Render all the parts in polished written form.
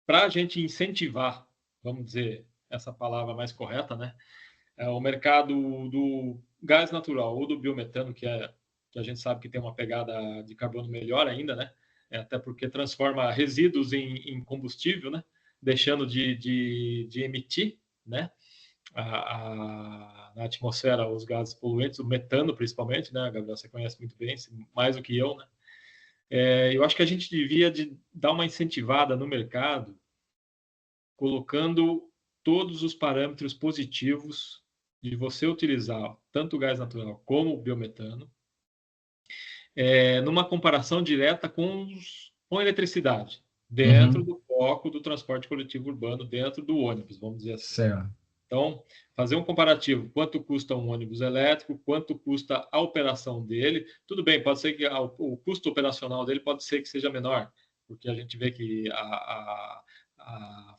para a gente incentivar, vamos dizer essa palavra mais correta, né? O mercado do gás natural ou do biometano, que a gente sabe que tem uma pegada de carbono melhor ainda, né? Até porque transforma resíduos em combustível, né? Deixando de emitir, né? Na atmosfera os gases poluentes, o metano principalmente, né, Gabriel? Você conhece muito bem, mais do que eu, né? Eu acho que a gente devia dar uma incentivada no mercado, colocando todos os parâmetros positivos de você utilizar tanto o gás natural como o biometano, numa comparação direta com a eletricidade, dentro do foco do transporte coletivo urbano, dentro do ônibus, vamos dizer assim. Certo. Então, fazer um comparativo, quanto custa um ônibus elétrico, quanto custa a operação dele. Tudo bem, pode ser que o custo operacional dele pode ser que seja menor, porque a gente vê que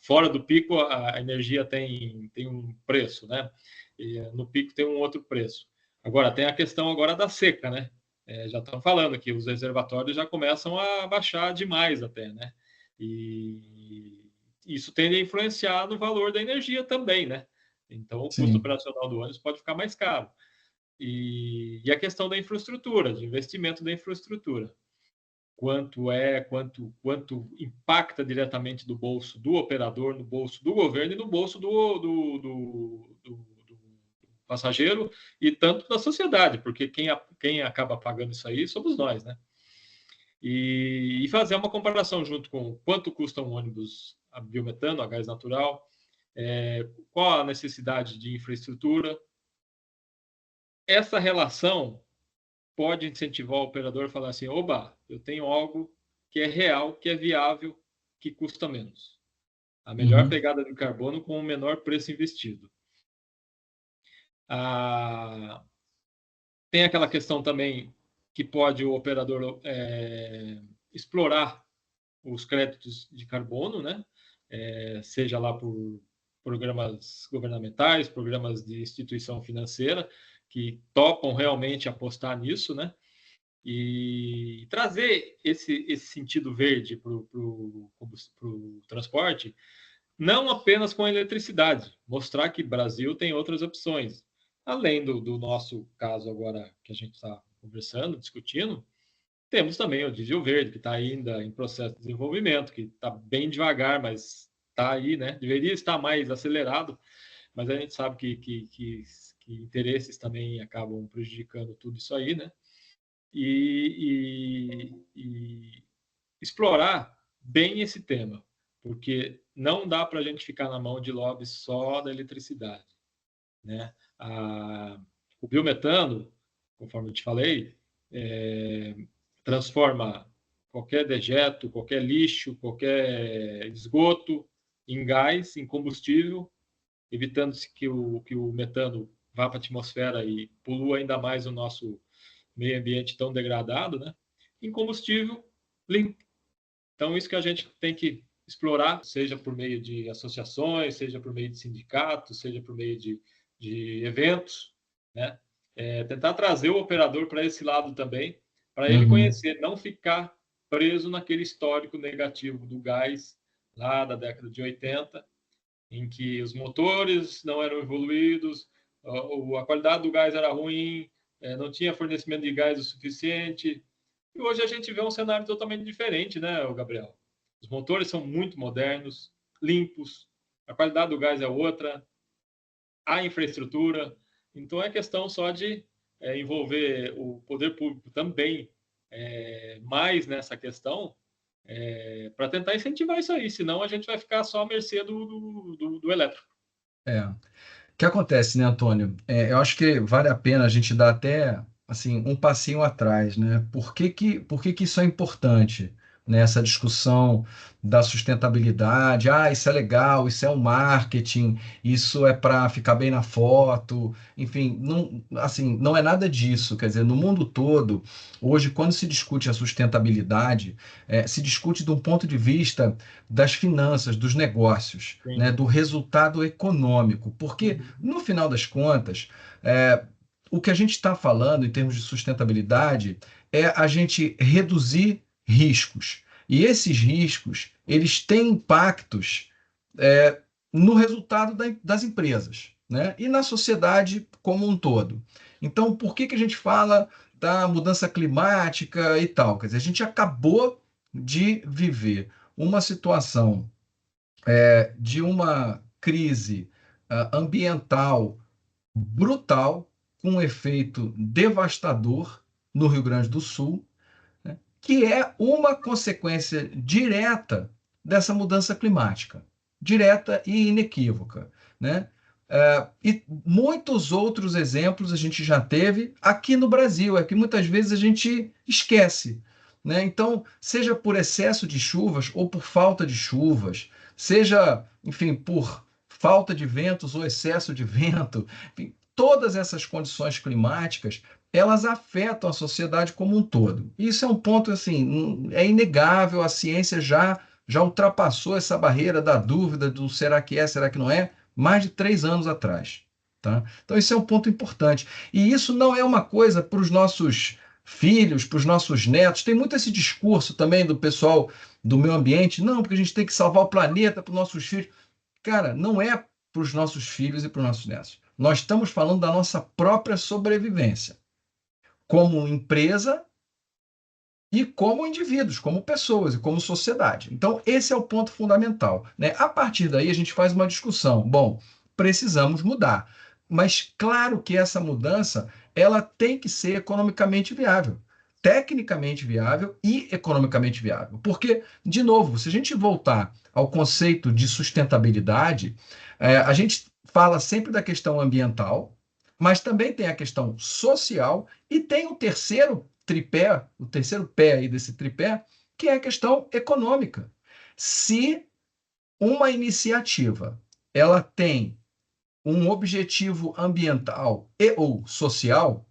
fora do pico a energia tem um preço, né? E no pico tem um outro preço. Agora, tem a questão agora da seca, né? Já estão falando que os reservatórios já começam a baixar demais até, né? E isso tende a influenciar no valor da energia também, né? Então, o custo operacional do ônibus pode ficar mais caro. E a questão da infraestrutura, de investimento da infraestrutura. Quanto impacta diretamente do bolso do operador, no bolso do governo e no bolso do passageiro e tanto da sociedade, porque quem acaba pagando isso aí somos nós, né? E fazer uma comparação junto com quanto custa um ônibus a biometano, a gás natural, qual a necessidade de infraestrutura. Essa relação pode incentivar o operador a falar assim, oba, eu tenho algo que é real, que é viável, que custa menos. A melhor pegada de carbono com o menor preço investido. Tem aquela questão também que pode o operador explorar os créditos de carbono, né? Seja lá por programas governamentais, programas de instituição financeira, que topam realmente apostar nisso, né? E trazer esse sentido verde para o transporte, não apenas com a eletricidade, mostrar que o Brasil tem outras opções. Além do nosso caso agora que a gente está conversando, discutindo, temos também o diesel verde, que está ainda em processo de desenvolvimento, que está bem devagar, mas está aí, né? Deveria estar mais acelerado, mas a gente sabe que interesses também acabam prejudicando tudo isso aí, né? E explorar bem esse tema, porque não dá para a gente ficar na mão de lobbies só da eletricidade, né? O biometano, conforme eu te falei, transforma qualquer dejeto, qualquer lixo, qualquer esgoto em gás, em combustível, evitando-se que o metano vá para a atmosfera e polua ainda mais o nosso meio ambiente tão degradado, né? Em combustível limpo. Então, isso que a gente tem que explorar, seja por meio de associações, seja por meio de sindicatos, seja por meio de eventos, né? Tentar trazer o operador para esse lado também, para ele conhecer, não ficar preso naquele histórico negativo do gás lá da década de 80, em que os motores não eram evoluídos, a qualidade do gás era ruim, não tinha fornecimento de gás o suficiente. E hoje a gente vê um cenário totalmente diferente, né, Gabriel? Os motores são muito modernos, limpos, a qualidade do gás é outra, a infraestrutura. Então é questão só de envolver o poder público também mais nessa questão para tentar incentivar isso aí, senão a gente vai ficar só à mercê do elétrico. O que acontece, né, Antônio? Eu acho que vale a pena a gente dar até assim um passinho atrás, né? Por que que isso é importante, né? Essa discussão da sustentabilidade. Ah, isso é legal, isso é um marketing, isso é para ficar bem na foto. Enfim, não, assim, não é nada disso. Quer dizer, no mundo todo, hoje, quando se discute a sustentabilidade, se discute de um ponto de vista das finanças, dos negócios, né? Sim. Do resultado econômico. Porque no final das contas, o que a gente está falando em termos de sustentabilidade é a gente reduzir riscos. E esses riscos, eles têm impactos no resultado das empresas, né? E na sociedade como um todo. Então, por que a gente fala da mudança climática e tal? Quer dizer, a gente acabou de viver uma situação de uma crise ambiental brutal, com um efeito devastador no Rio Grande do Sul, né, que é uma consequência direta dessa mudança climática, direta e inequívoca, né? E muitos outros exemplos a gente já teve aqui no Brasil, é que muitas vezes a gente esquece, né? Então, seja por excesso de chuvas ou por falta de chuvas, seja, enfim, por falta de ventos ou excesso de vento, enfim, todas essas condições climáticas elas afetam a sociedade como um todo. Isso é um ponto assim, é inegável, a ciência já ultrapassou essa barreira da dúvida do será que é, será que não é, mais de 3 anos atrás. Tá? Então, isso é um ponto importante. E isso não é uma coisa para os nossos filhos, para os nossos netos. Tem muito esse discurso também do pessoal do meio ambiente, não, porque a gente tem que salvar o planeta para os nossos filhos. Cara, não é para os nossos filhos e para os nossos netos. Nós estamos falando da nossa própria sobrevivência como empresa e como indivíduos, como pessoas e como sociedade. Então, esse é o ponto fundamental, né? A partir daí, a gente faz uma discussão. Bom, precisamos mudar, mas claro que essa mudança ela tem que ser economicamente viável, tecnicamente viável e economicamente viável. Porque, de novo, se a gente voltar ao conceito de sustentabilidade, a gente fala sempre da questão ambiental, mas também tem a questão social e tem o terceiro tripé, o terceiro pé aí desse tripé, que é a questão econômica. Se uma iniciativa ela tem um objetivo ambiental e ou social,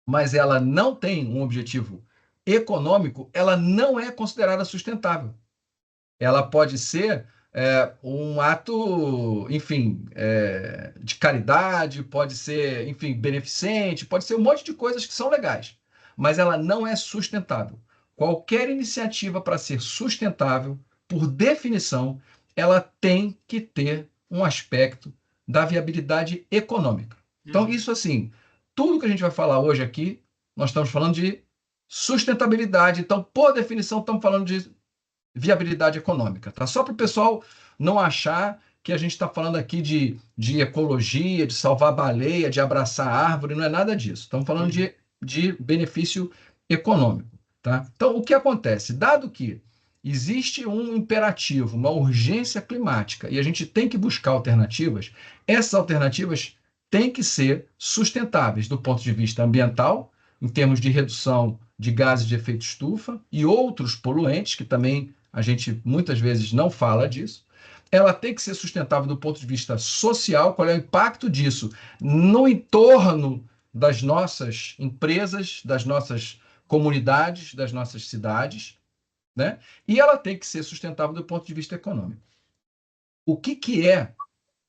mas ela não tem um objetivo econômico, ela não é considerada sustentável. Ela pode ser um ato, enfim, de caridade, pode ser, enfim, beneficente, pode ser um monte de coisas que são legais, mas ela não é sustentável. Qualquer iniciativa para ser sustentável, por definição, ela tem que ter um aspecto da viabilidade econômica. Então, isso assim, tudo que a gente vai falar hoje aqui, nós estamos falando de sustentabilidade. Então, por definição, estamos falando de viabilidade econômica, tá? Só para o pessoal não achar que a gente está falando aqui de ecologia, de salvar a baleia, de abraçar a árvore, não é nada disso. Estamos falando de benefício econômico, tá? Então, o que acontece? Dado que existe um imperativo, uma urgência climática, e a gente tem que buscar alternativas, essas alternativas têm que ser sustentáveis do ponto de vista ambiental, em termos de redução de gases de efeito estufa e outros poluentes, que também a gente muitas vezes não fala disso. Ela tem que ser sustentável do ponto de vista social, qual é o impacto disso no entorno das nossas empresas, das nossas comunidades, das nossas cidades, né? E ela tem que ser sustentável do ponto de vista econômico. O que é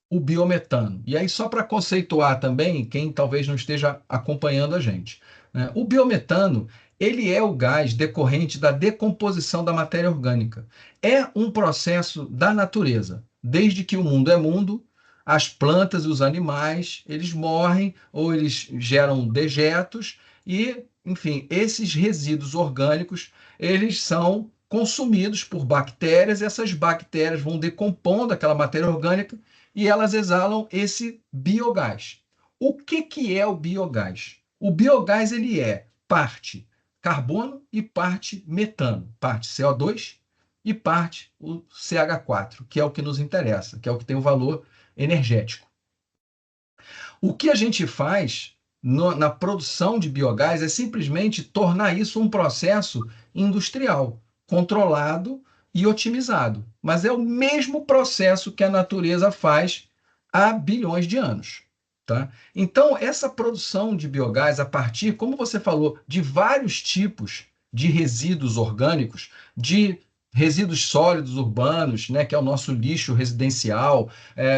o biometano? E aí, só para conceituar também, quem talvez não esteja acompanhando a gente, né? O biometano ele é o gás decorrente da decomposição da matéria orgânica. É um processo da natureza. Desde que o mundo é mundo, as plantas e os animais, eles morrem ou eles geram dejetos e, enfim, esses resíduos orgânicos, eles são consumidos por bactérias, e essas bactérias vão decompondo aquela matéria orgânica e elas exalam esse biogás. O que é o biogás? O biogás ele é parte carbono e parte metano, parte CO2 e parte o CH4, que é o que nos interessa, que é o que tem o valor energético. O que a gente faz na produção de biogás é simplesmente tornar isso um processo industrial, controlado e otimizado. Mas é o mesmo processo que a natureza faz há bilhões de anos. Tá? Então, essa produção de biogás, a partir, como você falou, de vários tipos de resíduos orgânicos, de resíduos sólidos urbanos, né, que é o nosso lixo residencial,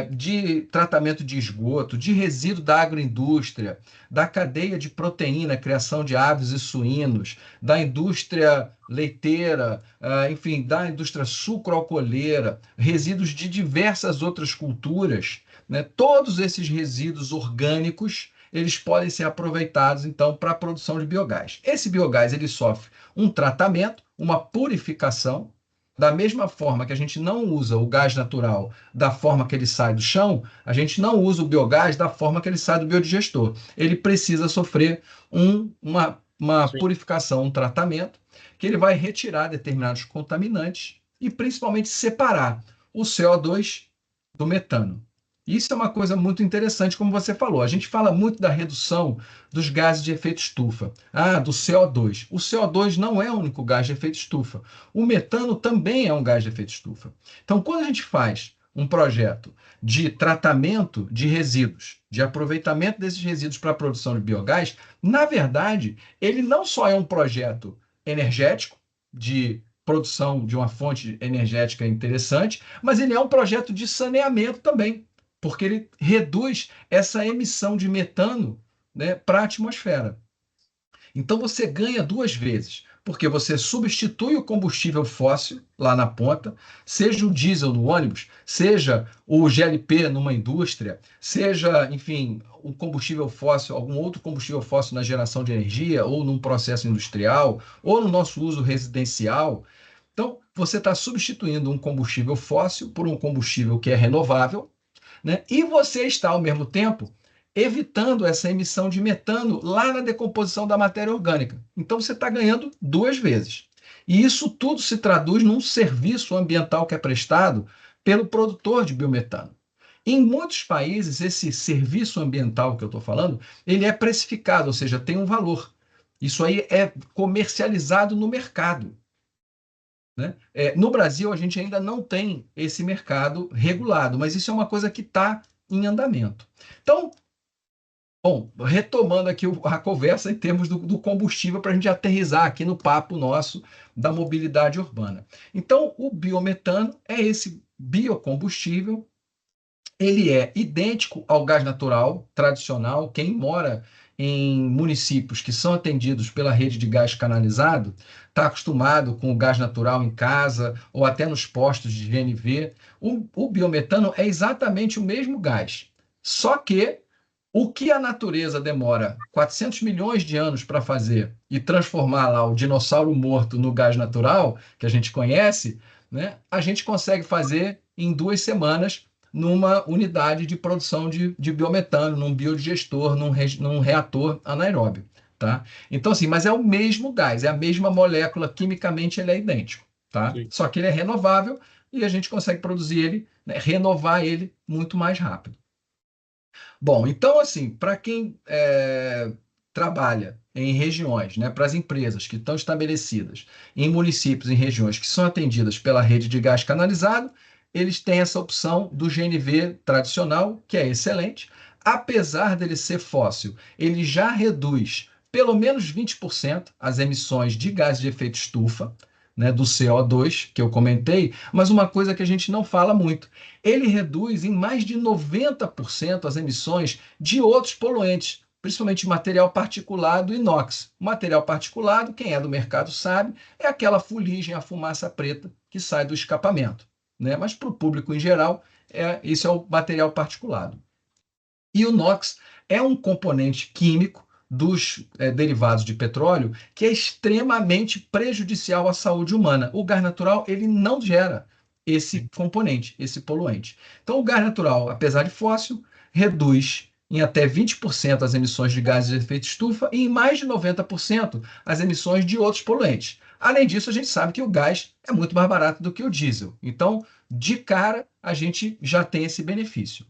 de tratamento de esgoto, de resíduo da agroindústria, da cadeia de proteína, criação de aves e suínos, da indústria leiteira, enfim, da indústria sucroalcooleira, resíduos de diversas outras culturas, né? Todos esses resíduos orgânicos, eles podem ser aproveitados, então, para a produção de biogás. Esse biogás, ele sofre um tratamento, uma purificação, da mesma forma que a gente não usa o gás natural da forma que ele sai do chão, a gente não usa o biogás da forma que ele sai do biodigestor. Ele precisa sofrer uma Sim. purificação, um tratamento, que ele vai retirar determinados contaminantes e principalmente separar o CO2 do metano. Isso é uma coisa muito interessante, como você falou. A gente fala muito da redução dos gases de efeito estufa, do CO2. O CO2 não é o único gás de efeito estufa. O metano também é um gás de efeito estufa. Então, quando a gente faz um projeto de tratamento de resíduos, de aproveitamento desses resíduos para a produção de biogás, na verdade, ele não só é um projeto energético, de produção de uma fonte energética interessante, mas ele é um projeto de saneamento também, porque ele reduz essa emissão de metano, né, para a atmosfera. Então você ganha duas vezes, porque você substitui o combustível fóssil lá na ponta, seja o diesel no ônibus, seja o GLP numa indústria, seja, enfim, um combustível fóssil, algum outro combustível fóssil na geração de energia, ou num processo industrial, ou no nosso uso residencial. Então, você está substituindo um combustível fóssil por um combustível que é renovável, né? E você está, ao mesmo tempo, evitando essa emissão de metano lá na decomposição da matéria orgânica. Então, você está ganhando duas vezes. E isso tudo se traduz num serviço ambiental que é prestado pelo produtor de biometano. Em muitos países, esse serviço ambiental que eu estou falando, ele é precificado, ou seja, tem um valor. Isso aí é comercializado no mercado, né? No Brasil, a gente ainda não tem esse mercado regulado, mas isso é uma coisa que está em andamento. Então, bom, retomando aqui a conversa em termos do combustível, para a gente aterrissar aqui no papo nosso da mobilidade urbana. Então, o biometano é esse biocombustível, ele é idêntico ao gás natural tradicional. Quem mora em municípios que são atendidos pela rede de gás canalizado está acostumado com o gás natural em casa ou até nos postos de GNV. O biometano é exatamente o mesmo gás, só que o que a natureza demora 400 milhões de anos para fazer e transformar lá o dinossauro morto no gás natural, que a gente conhece, né, a gente consegue fazer em 2 semanas numa unidade de produção de biometano, num biodigestor, num reator anaeróbio. Tá? Então, assim, mas é o mesmo gás, é a mesma molécula, quimicamente ele é idêntico. Tá? Sim. Só que ele é renovável e a gente consegue produzir ele, né, renovar ele muito mais rápido. Bom, então, assim, para quem trabalha em regiões, né, para as empresas que estão estabelecidas em municípios, em regiões que são atendidas pela rede de gás canalizado, eles têm essa opção do GNV tradicional, que é excelente. Apesar dele ser fóssil, ele já reduz pelo menos 20% as emissões de gases de efeito estufa, né, do CO2, que eu comentei, mas uma coisa que a gente não fala muito, ele reduz em mais de 90% as emissões de outros poluentes, principalmente material particulado e inox. Material particulado, quem é do mercado sabe, é aquela fuligem, a fumaça preta que sai do escapamento, né? Mas para o público em geral, isso é o material particulado. E o NOx é um componente químico dos derivados de petróleo que é extremamente prejudicial à saúde humana. O gás natural ele não gera esse componente, esse poluente. Então, o gás natural, apesar de fóssil, reduz em até 20% as emissões de gases de efeito estufa e em mais de 90% as emissões de outros poluentes. Além disso, a gente sabe que o gás é muito mais barato do que o diesel. Então, de cara, a gente já tem esse benefício.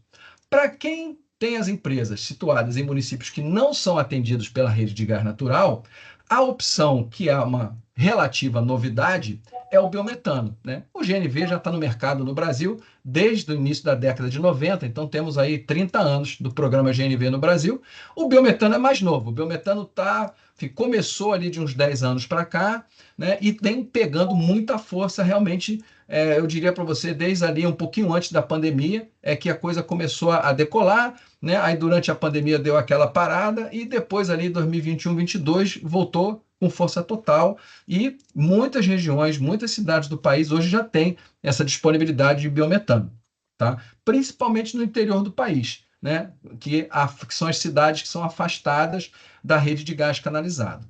Para quem tem as empresas situadas em municípios que não são atendidos pela rede de gás natural, a opção, que é uma relativa novidade, é o biometano, né? O GNV já está no mercado no Brasil desde o início da década de 90, então temos aí 30 anos do programa GNV no Brasil. O biometano é mais novo, o biometano está começou ali de uns 10 anos para cá, né, e tem pegando muita força realmente, eu diria para você, desde ali um pouquinho antes da pandemia, é que a coisa começou a decolar, né? Aí durante a pandemia deu aquela parada e depois ali 2021, 2022 voltou com força total e muitas regiões, muitas cidades do país hoje já têm essa disponibilidade de biometano, tá? Principalmente no interior do país, né? Que são as cidades que são afastadas da rede de gás canalizado.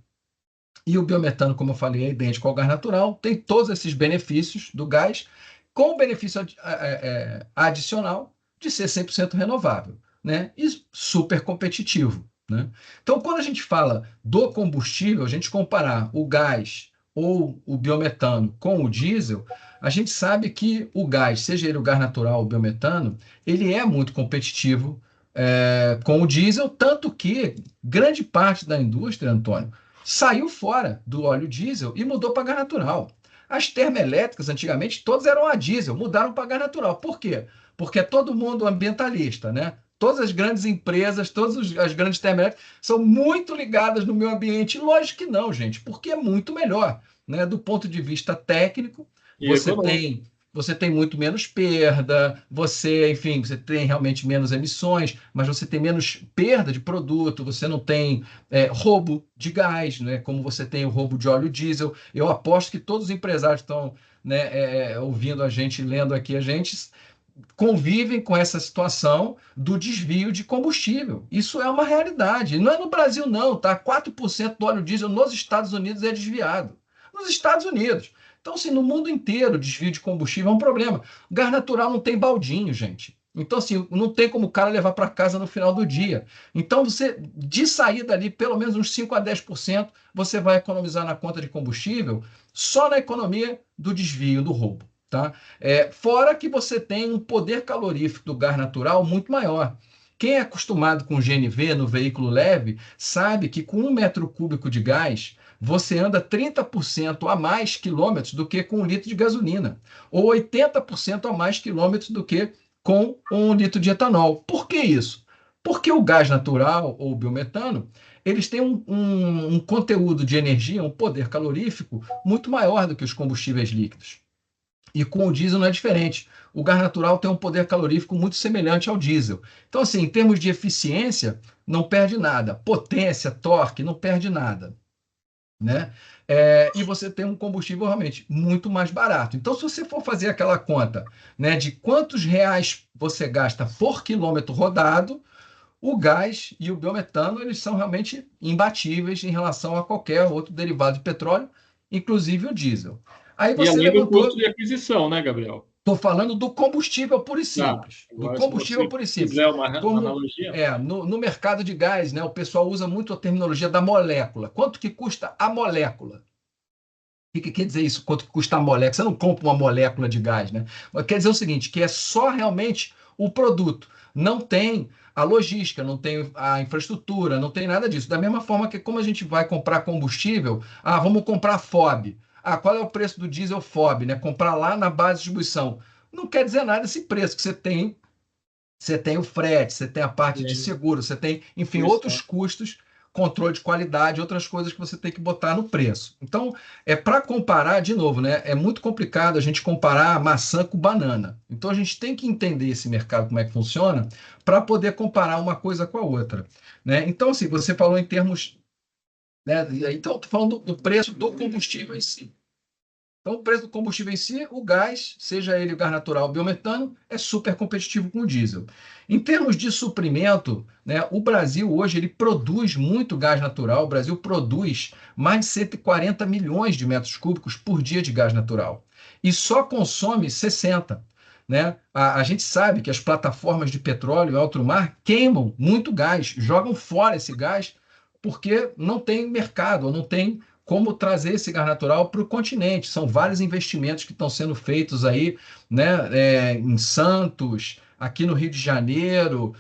E o biometano, como eu falei, é idêntico ao gás natural, tem todos esses benefícios do gás, com o benefício adicional de ser 100% renovável, né? E super competitivo, né? Então, quando a gente fala do combustível, a gente comparar o gás ou o biometano com o diesel, a gente sabe que o gás, seja ele o gás natural ou o biometano, ele é muito competitivo com o diesel, tanto que grande parte da indústria, Antônio, saiu fora do óleo diesel e mudou para gás natural. As termoelétricas, antigamente, todas eram a diesel, mudaram para gás natural. Por quê? Porque é todo mundo ambientalista, né? Todas as grandes empresas, todas as grandes termoelétricas são muito ligadas no meio ambiente. Lógico que não, gente, porque é muito melhor, né? Do ponto de vista técnico, E você econômico. tem você tem muito menos perda, enfim, você tem realmente menos emissões, mas você tem menos perda de produto, você não tem roubo de gás, né, como você tem o roubo de óleo diesel. Eu aposto que todos os empresários que estão, né, ouvindo a gente, lendo aqui a gente, convivem com essa situação do desvio de combustível. Isso é uma realidade. Não é no Brasil, não, tá? 4% do óleo diesel nos Estados Unidos é desviado. Nos Estados Unidos. Então, assim, no mundo inteiro, desvio de combustível é um problema. O gás natural não tem baldinho, gente. Então, assim, não tem como o cara levar para casa no final do dia. Então, você, de saída ali, pelo menos uns 5 a 10%, você vai economizar na conta de combustível só na economia do desvio, do roubo. Tá? Fora que você tem um poder calorífico do gás natural muito maior. Quem é acostumado com GNV no veículo leve sabe que com 1 metro cúbico de gás você anda 30% a mais quilômetros do que com 1 litro de gasolina, ou 80% a mais quilômetros do que com 1 litro de etanol. Por que isso? Porque o gás natural ou o biometano, eles têm um conteúdo de energia, um poder calorífico muito maior do que os combustíveis líquidos. E com o diesel não é diferente. O gás natural tem um poder calorífico muito semelhante ao diesel. Então, assim, em termos de eficiência, não perde nada. Potência, torque, não perde nada, né? E você tem um combustível realmente muito mais barato. Então, se você for fazer aquela conta, né, de quantos reais você gasta por quilômetro rodado, o gás e o biometano, eles são realmente imbatíveis em relação a qualquer outro derivado de petróleo, inclusive o diesel. Aí E você além do custo levantou. de aquisição, né, Gabriel? Estou falando do combustível puro e Tá. simples. Do Agora, se combustível você puro e simples. quiser uma Como analogia, no mercado de gás, né, o pessoal usa muito a terminologia da molécula. Quanto que custa a molécula? O que quer dizer isso? Quanto que custa a molécula? Você não compra uma molécula de gás, né? Mas quer dizer o seguinte, que é só realmente o produto. Não tem a logística, não tem a infraestrutura, não tem nada disso. Da mesma forma que como a gente vai comprar combustível, vamos comprar FOB. Qual é o preço do diesel FOB, né? Comprar lá na base de distribuição. Não quer dizer nada esse preço que você tem o frete, você tem a parte de tem seguro, você tem, enfim, outros distribuição. custos, controle de qualidade, outras coisas que você tem que botar no preço. Então, para comparar, de novo, né? É muito complicado a gente comparar maçã com banana. Então, a gente tem que entender esse mercado, como é que funciona, para poder comparar uma coisa com a outra, né? Então, assim, você falou em termos, né? Então, estou falando do preço do combustível em si. Então, o preço do combustível em si, o gás, seja ele o gás natural ou biometano, é super competitivo com o diesel. Em termos de suprimento, né, o Brasil hoje ele produz muito gás natural. O Brasil produz mais de 140 milhões de metros cúbicos por dia de gás natural e só consome 60. Né? A gente sabe que as plataformas de petróleo em alto mar queimam muito gás, jogam fora esse gás porque não tem mercado, não tem como trazer esse gás natural para o continente. São vários investimentos que estão sendo feitos aí, né, em Santos, aqui no Rio de Janeiro,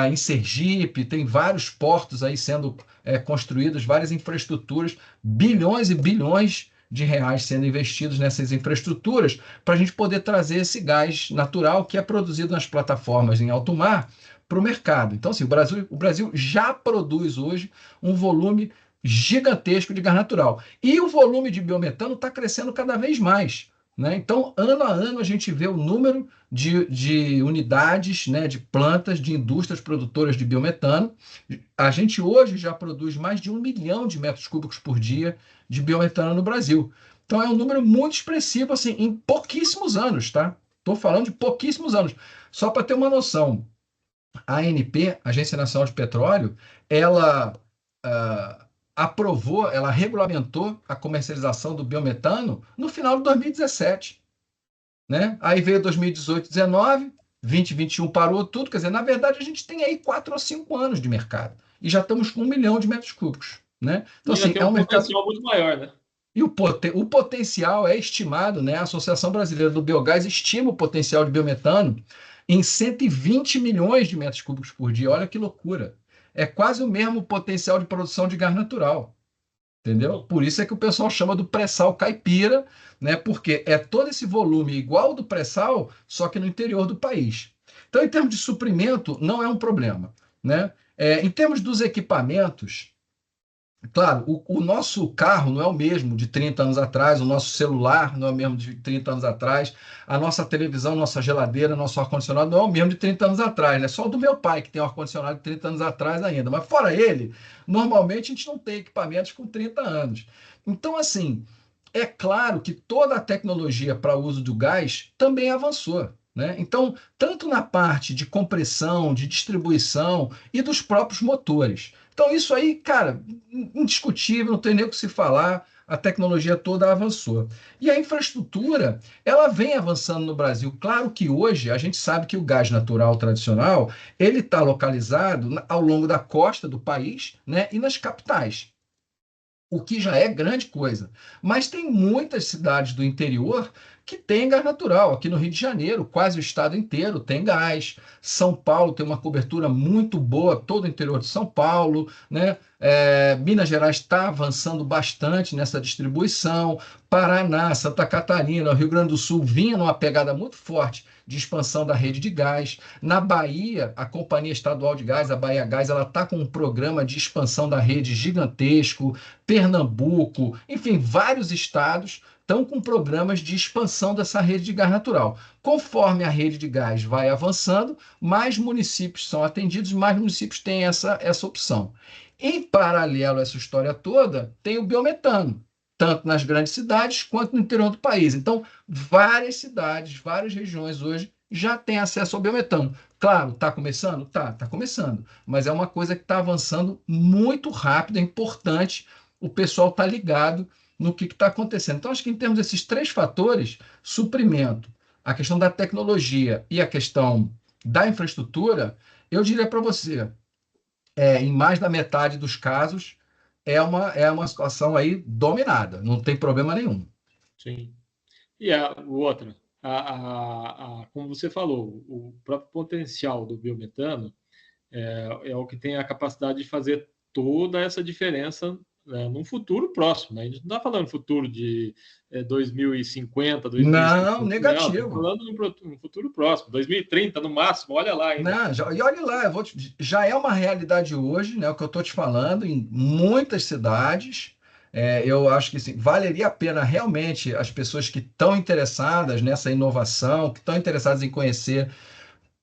em Sergipe, tem vários portos aí sendo construídos, várias infraestruturas, bilhões e bilhões de reais sendo investidos nessas infraestruturas para a gente poder trazer esse gás natural que é produzido nas plataformas em alto mar para o mercado. Então, assim, o Brasil já produz hoje um volume gigantesco de gás natural. E o volume de biometano está crescendo cada vez mais, né? Então, ano a ano, a gente vê o número de unidades, né, de plantas, de indústrias produtoras de biometano. A gente hoje já produz mais de 1 milhão de metros cúbicos por dia de biometano no Brasil. Então, é um número muito expressivo, assim, em pouquíssimos anos, tá? Estou falando de pouquíssimos anos. Só para ter uma noção, a ANP, Agência Nacional de Petróleo, ela aprovou, ela regulamentou a comercialização do biometano no final de 2017, né? Aí veio 2018, 19, 20, 21 parou tudo. Quer dizer, na verdade, a gente tem aí 4 ou 5 anos de mercado e já estamos com 1 milhão de metros cúbicos, né? Então, E ainda assim, tem é um um mercado. potencial muito maior, né? E o potencial é estimado, né? A Associação Brasileira do Biogás estima o potencial de biometano em 120 milhões de metros cúbicos por dia. Olha que loucura. É quase o mesmo potencial de produção de gás natural, entendeu? Sim. Por isso é que o pessoal chama do pré-sal caipira, né? Porque é todo esse volume igual do pré-sal, só que no interior do país. Então, em termos de suprimento, não é um problema, né? Em termos dos equipamentos, claro, o nosso carro não é o mesmo de 30 anos atrás, o nosso celular não é o mesmo de 30 anos atrás, a nossa televisão, nossa geladeira, nosso ar-condicionado não é o mesmo de 30 anos atrás, né? Só o do meu pai, que tem um ar-condicionado de 30 anos atrás ainda. Mas fora ele, normalmente a gente não tem equipamentos com 30 anos. Então, assim, é claro que toda a tecnologia para uso do gás também avançou, né? Então, tanto na parte de compressão, de distribuição e dos próprios motores. Então, isso aí, cara, indiscutível, não tem nem o que se falar, a tecnologia toda avançou. E a infraestrutura, ela vem avançando no Brasil. Claro que hoje a gente sabe que o gás natural tradicional, ele está localizado ao longo da costa do país, né, e nas capitais, o que já é grande coisa. Mas tem muitas cidades do interior que têm gás natural. Aqui no Rio de Janeiro, quase o estado inteiro tem gás. São Paulo tem uma cobertura muito boa, todo o interior de São Paulo, né? Minas Gerais está avançando bastante nessa distribuição. Paraná, Santa Catarina, Rio Grande do Sul vinha numa pegada muito forte de expansão da rede de gás. Na Bahia, a Companhia Estadual de Gás, a Bahia Gás, ela está com um programa de expansão da rede gigantesco. Pernambuco, enfim, vários estados estão com programas de expansão dessa rede de gás natural. Conforme a rede de gás vai avançando, mais municípios são atendidos, mais municípios têm essa opção. Em paralelo a essa história toda, tem o biometano, tanto nas grandes cidades quanto no interior do país. Então, várias cidades, várias regiões hoje já têm acesso ao biometano. Claro, está começando? Tá começando. Mas é uma coisa que está avançando muito rápido, é importante o pessoal está ligado no que está acontecendo. Então, acho que em termos desses três fatores, suprimento, a questão da tecnologia e a questão da infraestrutura, eu diria para você, em mais da metade dos casos, é uma situação aí dominada, não tem problema nenhum. Sim. E o outro, como você falou, o próprio potencial do biometano é o que tem a capacidade de fazer toda essa diferença, né, num futuro próximo. Né? A gente não está falando futuro de 2050, Não, 2060, não, estamos negativo. falando de um futuro próximo, 2030 no máximo, olha lá ainda. Não, e olha lá, já é uma realidade hoje, né, o que eu estou te falando, em muitas cidades. Eu acho que assim, valeria a pena realmente as pessoas que estão interessadas nessa inovação, que estão interessadas em conhecer,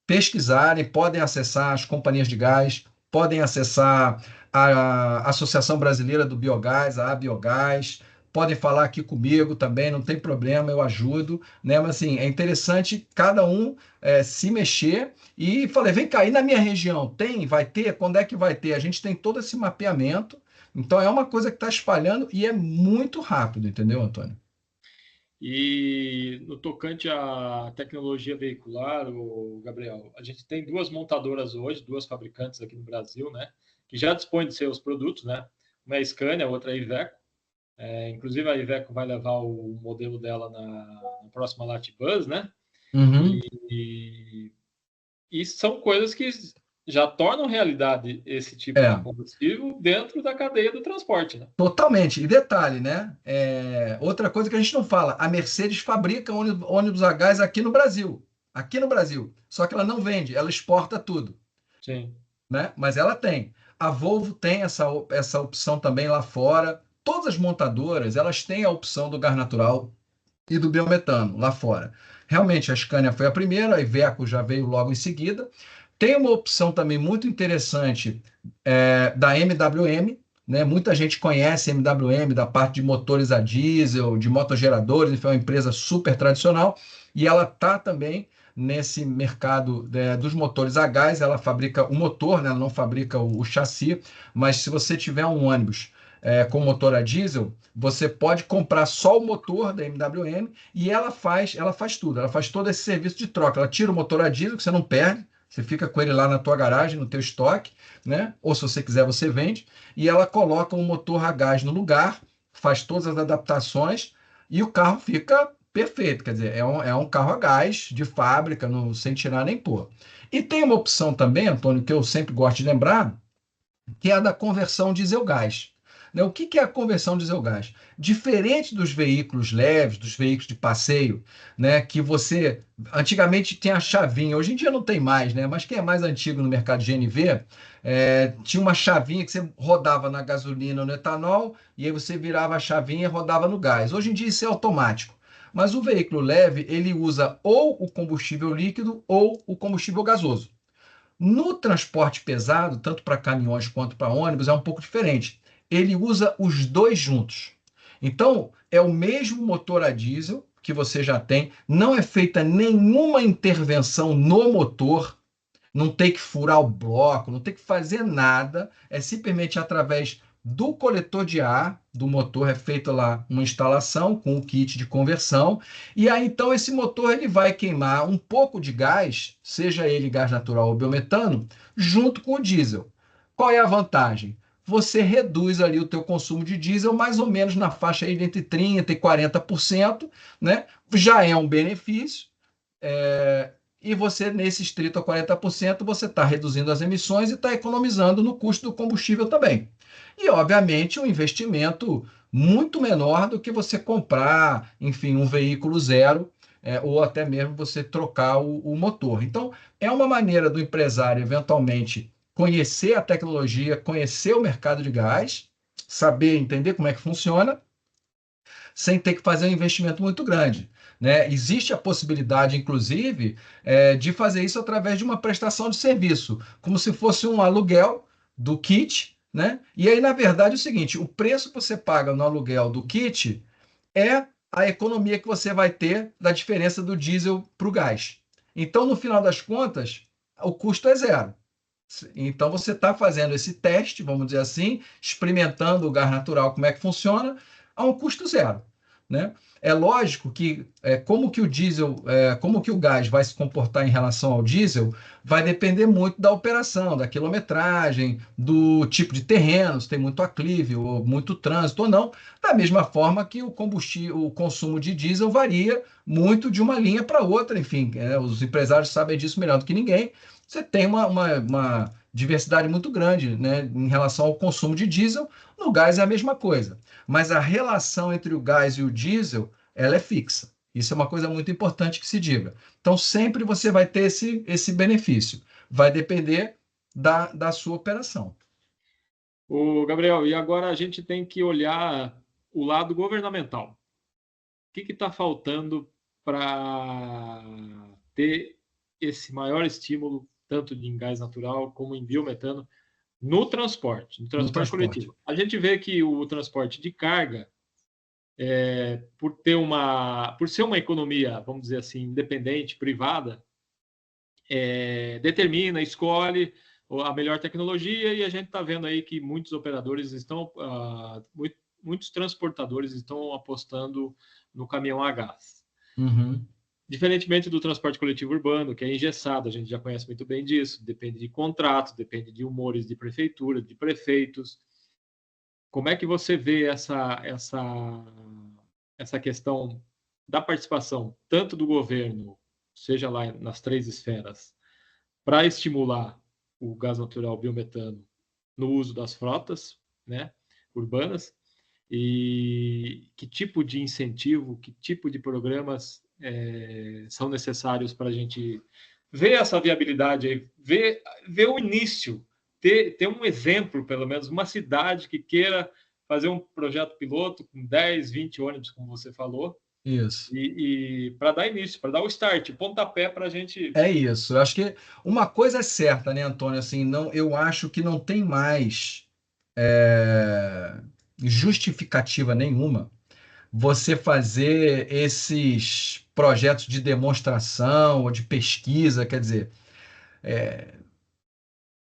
pesquisarem, podem acessar as companhias de gás, podem acessar a Associação Brasileira do Biogás, a Abiogás, podem falar aqui comigo também, não tem problema, eu ajudo, né? Mas assim, é interessante cada um se mexer e falei, vem cá, aí na minha região tem, vai ter, quando é que vai ter? A gente tem todo esse mapeamento, então é uma coisa que está espalhando e é muito rápido, entendeu, Antônio? E no tocante à tecnologia veicular, o Gabriel, a gente tem duas montadoras hoje, duas fabricantes aqui no Brasil, né, que já dispõem de seus produtos, né? Uma é a Scania, a outra é a Iveco. Inclusive a Iveco vai levar o modelo dela na próxima Latibus, né? Uhum. E, e são coisas que já tornam realidade esse tipo de É. combustível dentro da cadeia do transporte, né? Totalmente. E detalhe, né? Outra coisa que a gente não fala, a Mercedes fabrica ônibus a gás aqui no Brasil. Aqui no Brasil. Só que ela não vende, ela exporta tudo, Sim. né? Mas ela tem. A Volvo tem essa opção também lá fora. Todas as montadoras, elas têm a opção do gás natural e do biometano lá fora. Realmente, a Scania foi a primeira, a Iveco já veio logo em seguida. Tem uma opção também muito interessante da MWM, né? Muita gente conhece a MWM da parte de motores a diesel, de motogeradores, enfim, é uma empresa super tradicional, e ela está também nesse mercado dos motores a gás. Ela fabrica o motor, né? Ela não fabrica o chassi, mas se você tiver um ônibus com motor a diesel, você pode comprar só o motor da MWM e ela faz tudo, ela faz todo esse serviço de troca. Ela tira o motor a diesel, que você não perde, você fica com ele lá na tua garagem, no teu estoque, né? Ou se você quiser, você vende, e ela coloca um motor a gás no lugar, faz todas as adaptações e o carro fica perfeito. Quer dizer, é um carro a gás de fábrica, sem tirar nem pôr. E tem uma opção também, Antônio, que eu sempre gosto de lembrar, que é a da conversão diesel-gás. Né? O que é a conversão diesel-gás? Diferente dos veículos leves, dos veículos de passeio, né, que você antigamente tinha a chavinha, hoje em dia não tem mais, né, mas quem é mais antigo no mercado de GNV, tinha uma chavinha que você rodava na gasolina ou no etanol, e aí você virava a chavinha e rodava no gás. Hoje em dia isso é automático. Mas o veículo leve, ele usa ou o combustível líquido ou o combustível gasoso. No transporte pesado, tanto para caminhões quanto para ônibus, é um pouco diferente. Ele usa os dois juntos. Então, é o mesmo motor a diesel que você já tem, não é feita nenhuma intervenção no motor, não tem que furar o bloco, não tem que fazer nada, é simplesmente através do coletor de ar do motor é feita lá uma instalação com o kit de conversão, e aí então esse motor ele vai queimar um pouco de gás, seja ele gás natural ou biometano, junto com o diesel. Qual é a vantagem? Você reduz ali o teu consumo de diesel mais ou menos na faixa aí de entre 30% e 40%, né? Já é um benefício, e você, nesses 30% a 40%, você está reduzindo as emissões e está economizando no custo do combustível também. E, obviamente, um investimento muito menor do que você comprar, enfim, um veículo zero, ou até mesmo você trocar o motor. Então, é uma maneira do empresário, eventualmente, conhecer a tecnologia, conhecer o mercado de gás, saber, entender como é que funciona, sem ter que fazer um investimento muito grande. Né? Existe a possibilidade, inclusive, de fazer isso através de uma prestação de serviço, como se fosse um aluguel do kit. Né? E aí, na verdade, é o seguinte: o preço que você paga no aluguel do kit é a economia que você vai ter da diferença do diesel para o gás. Então, no final das contas, o custo é zero. Então, você está fazendo esse teste, vamos dizer assim, experimentando o gás natural, como é que funciona, a um custo zero. Né? É lógico que como que o diesel, como que o gás vai se comportar em relação ao diesel, vai depender muito da operação, da quilometragem, do tipo de terreno, se tem muito aclive ou muito trânsito ou não, da mesma forma que o combustível, o consumo de diesel varia muito de uma linha para outra, enfim, os empresários sabem disso melhor do que ninguém. Você tem uma diversidade muito grande, né, em relação ao consumo de diesel. No gás é a mesma coisa, mas a relação entre o gás e o diesel, ela é fixa. Isso é uma coisa muito importante que se diga. Então, sempre você vai ter esse benefício. Vai depender da sua operação. O Gabriel, e agora a gente tem que olhar o lado governamental. O que está faltando para ter esse maior estímulo, tanto em gás natural como em biometano, no No transporte transporte. coletivo? A gente vê que o transporte de carga, por ser uma economia, vamos dizer assim, independente, privada, determina, escolhe a melhor tecnologia, e a gente está vendo aí que muitos operadores estão, muitos transportadores estão apostando no caminhão a gás. Uhum. Diferentemente do transporte coletivo urbano, que é engessado, a gente já conhece muito bem disso, depende de contratos, depende de humores de prefeitura, de prefeitos. Como é que você vê essa questão da participação, tanto do governo, seja lá nas três esferas, para estimular o gás natural biometano no uso das frotas, né, urbanas, e que tipo de incentivo, que tipo de programas são necessários para a gente ver essa viabilidade, ver o início ter um exemplo, pelo menos, uma cidade que queira fazer um projeto piloto com 10, 20 ônibus, como você falou, Isso. e para dar início, para dar o start, o pontapé para a gente. É isso. Eu acho que uma coisa é certa, né, Antônio? Assim, não, eu acho que não tem mais justificativa nenhuma você fazer esses projetos de demonstração ou de pesquisa. Quer dizer,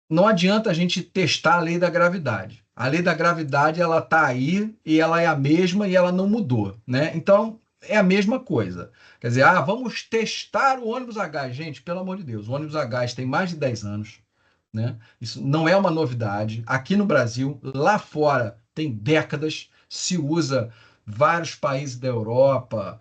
não adianta a gente testar a lei da gravidade. A lei da gravidade, ela está aí e ela é a mesma e ela não mudou, né? Então, é a mesma coisa. Quer dizer, vamos testar o ônibus a gás. Gente, pelo amor de Deus, o ônibus a gás tem mais de 10 anos, né? Isso não é uma novidade. Aqui no Brasil, lá fora, tem décadas, se usa vários países da Europa,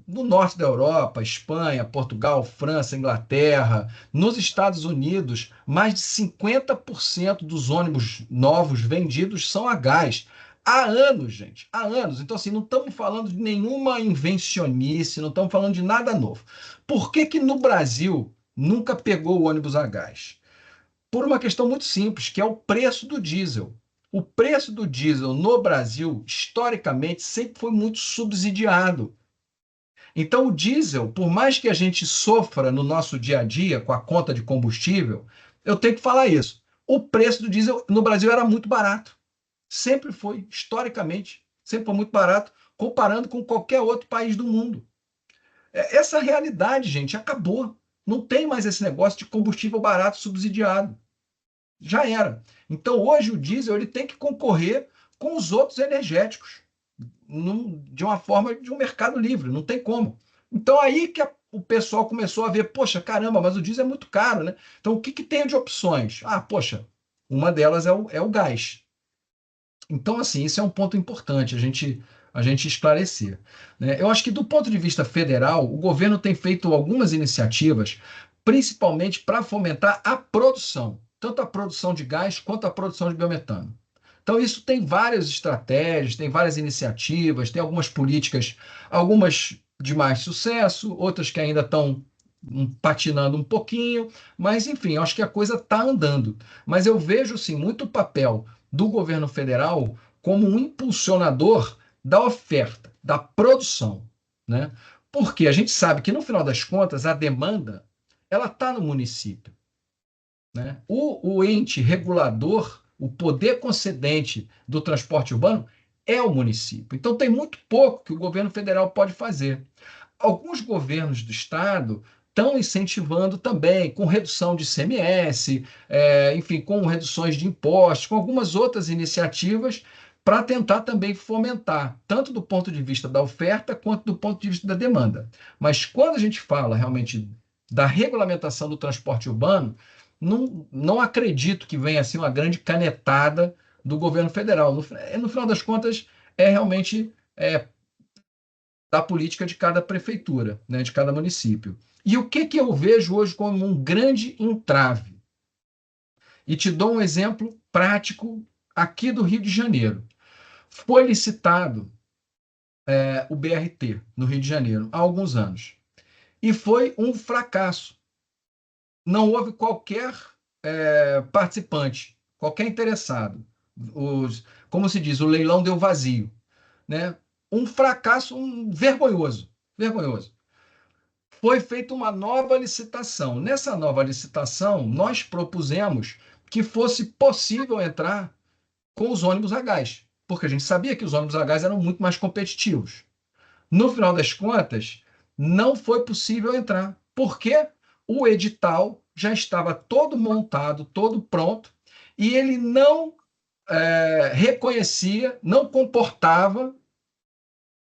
no norte da Europa, Espanha, Portugal, França, Inglaterra. Nos Estados Unidos, mais de 50% dos ônibus novos vendidos são a gás. Há anos, gente, há anos. Então, assim, não estamos falando de nenhuma invencionice, não estamos falando de nada novo. Por que que no Brasil nunca pegou o ônibus a gás? Por uma questão muito simples, que é o preço do diesel. O preço do diesel no Brasil, historicamente, sempre foi muito subsidiado. Então, o diesel, por mais que a gente sofra no nosso dia a dia com a conta de combustível, eu tenho que falar isso. O preço do diesel no Brasil era muito barato. Sempre foi, historicamente, sempre foi muito barato, comparando com qualquer outro país do mundo. Essa realidade, gente, acabou. Não tem mais esse negócio de combustível barato subsidiado. Já era. Então, hoje, o diesel ele tem que concorrer com os outros energéticos de uma forma de um mercado livre, não tem como. Então aí que o pessoal começou a ver, poxa, caramba, mas o diesel é muito caro, né? Então o que que tem de opções? Poxa, uma delas é o gás. Então, assim, isso é um ponto importante a gente esclarecer, né? Eu acho que do ponto de vista federal, o governo tem feito algumas iniciativas, principalmente para fomentar a produção, tanto a produção de gás quanto a produção de biometano. Então, isso tem várias estratégias, tem várias iniciativas, tem algumas políticas, algumas de mais sucesso, outras que ainda estão patinando um pouquinho, mas enfim, eu acho que a coisa está andando. Mas eu vejo sim muito o papel do governo federal como um impulsionador da oferta, da produção, né? Porque a gente sabe que no final das contas a demanda ela está no município, né? O ente regulador, o poder concedente do transporte urbano é o município. Então tem muito pouco que o governo federal pode fazer. Alguns governos do estado estão incentivando também, com redução de ICMS, enfim, com reduções de impostos, com algumas outras iniciativas, para tentar também fomentar, tanto do ponto de vista da oferta, quanto do ponto de vista da demanda. Mas quando a gente fala realmente da regulamentação do transporte urbano, não acredito que venha assim uma grande canetada do governo federal. No final das contas, é realmente da política de cada prefeitura, né, de cada município. E o que eu vejo hoje como um grande entrave? E te dou um exemplo prático aqui do Rio de Janeiro. Foi licitado o BRT no Rio de Janeiro há alguns anos. E foi um fracasso. Não houve qualquer participante, qualquer interessado. Como se diz, o leilão deu vazio, né? Um fracasso vergonhoso, vergonhoso. Foi feita uma nova licitação. Nessa nova licitação, nós propusemos que fosse possível entrar com os ônibus a gás, porque a gente sabia que os ônibus a gás eram muito mais competitivos. No final das contas, não foi possível entrar, porque o edital já estava todo montado, todo pronto, e ele não reconhecia, não comportava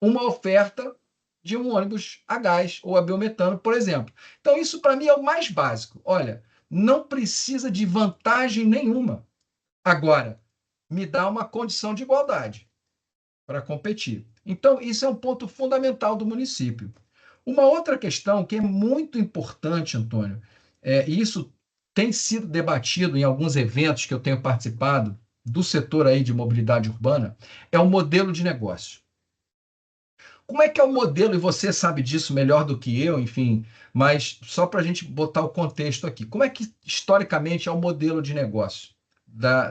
uma oferta de um ônibus a gás ou a biometano, por exemplo. Então, isso para mim é o mais básico. Olha, não precisa de vantagem nenhuma. Agora, me dá uma condição de igualdade para competir. Então, isso é um ponto fundamental do município. Uma outra questão que é muito importante, Antônio, e isso tem sido debatido em alguns eventos que eu tenho participado do setor aí de mobilidade urbana, é o modelo de negócio. como é que é o modelo, e você sabe disso melhor do que eu, enfim, mas só para a gente botar o contexto aqui, como é que historicamente é o modelo de negócio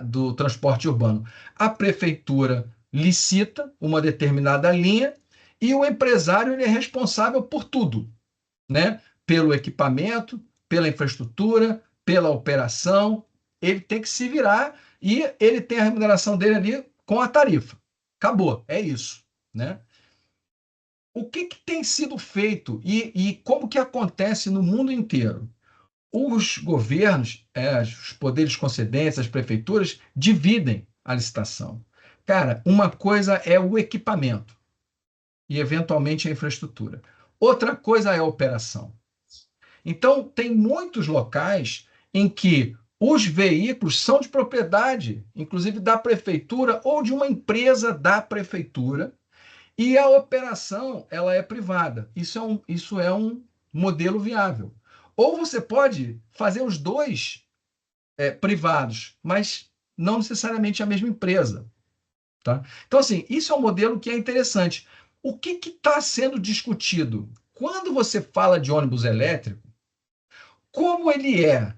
do transporte urbano? A prefeitura licita uma determinada linha e o empresário ele é responsável por tudo, né? Pelo equipamento, pela infraestrutura, pela operação, ele tem que se virar e ele tem a remuneração dele ali com a tarifa. Acabou, é isso, né? O que tem sido feito e como que acontece no mundo inteiro? Os governos, os poderes concedentes, as prefeituras, dividem a licitação. Cara, uma coisa é o equipamento e, eventualmente, a infraestrutura. Outra coisa é a operação. Então, tem muitos locais em que os veículos são de propriedade, inclusive da prefeitura ou de uma empresa da prefeitura, e a operação ela é privada. Isso é um modelo viável. Ou você pode fazer os dois privados, mas não necessariamente a mesma empresa. Tá? Então, assim, isso é um modelo que é interessante. O que está sendo discutido? Quando você fala de ônibus elétrico, como ele é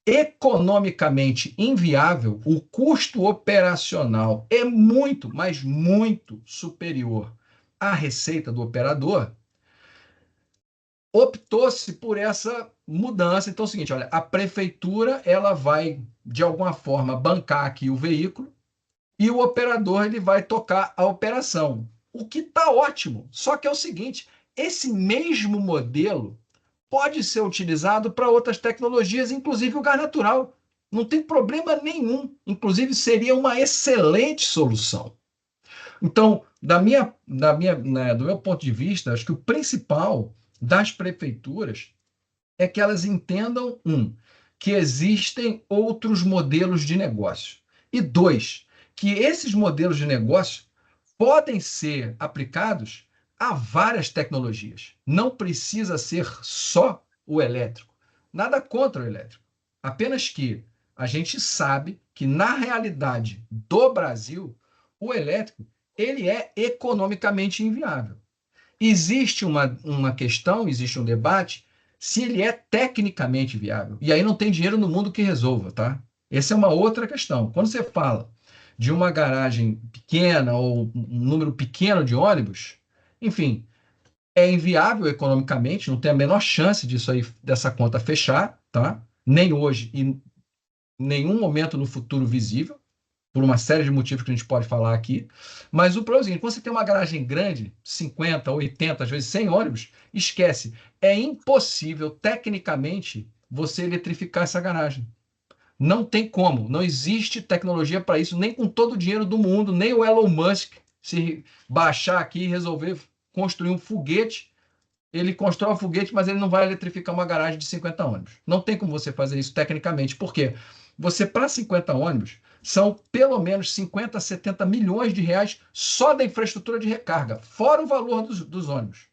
economicamente inviável, o custo operacional é muito, mas muito superior à receita do operador, optou-se por essa mudança. Então é o seguinte, olha, a prefeitura ela vai de alguma forma bancar aqui o veículo e o operador ele vai tocar a operação. O que está ótimo. Só que é o seguinte, esse mesmo modelo pode ser utilizado para outras tecnologias, inclusive o gás natural. Não tem problema nenhum. Inclusive, seria uma excelente solução. Então, do meu ponto de vista, acho que o principal das prefeituras é que elas entendam, que existem outros modelos de negócio. E dois, que esses modelos de negócio podem ser aplicados a várias tecnologias. Não precisa ser só o elétrico. Nada contra o elétrico. Apenas que a gente sabe que, na realidade do Brasil, o elétrico ele é economicamente inviável. Existe uma questão, existe um debate se ele é tecnicamente viável. E aí não tem dinheiro no mundo que resolva, tá? Essa é uma outra questão. Quando você fala de uma garagem pequena ou um número pequeno de ônibus, enfim, é inviável economicamente, não tem a menor chance disso aí, dessa conta fechar, tá? Nem hoje e em nenhum momento no futuro visível, por uma série de motivos que a gente pode falar aqui. Mas o problema é o seguinte, quando você tem uma garagem grande, 50, 80, às vezes 100 ônibus, esquece. É impossível, tecnicamente, você eletrificar essa garagem. Não tem como. Não existe tecnologia para isso, nem com todo o dinheiro do mundo, nem o Elon Musk, se baixar aqui e resolver construir um foguete, ele constrói um foguete, mas ele não vai eletrificar uma garagem de 50 ônibus. Não tem como você fazer isso tecnicamente. Por quê? Você, para 50 ônibus, são pelo menos 50, 70 milhões de reais só da infraestrutura de recarga, fora o valor dos ônibus.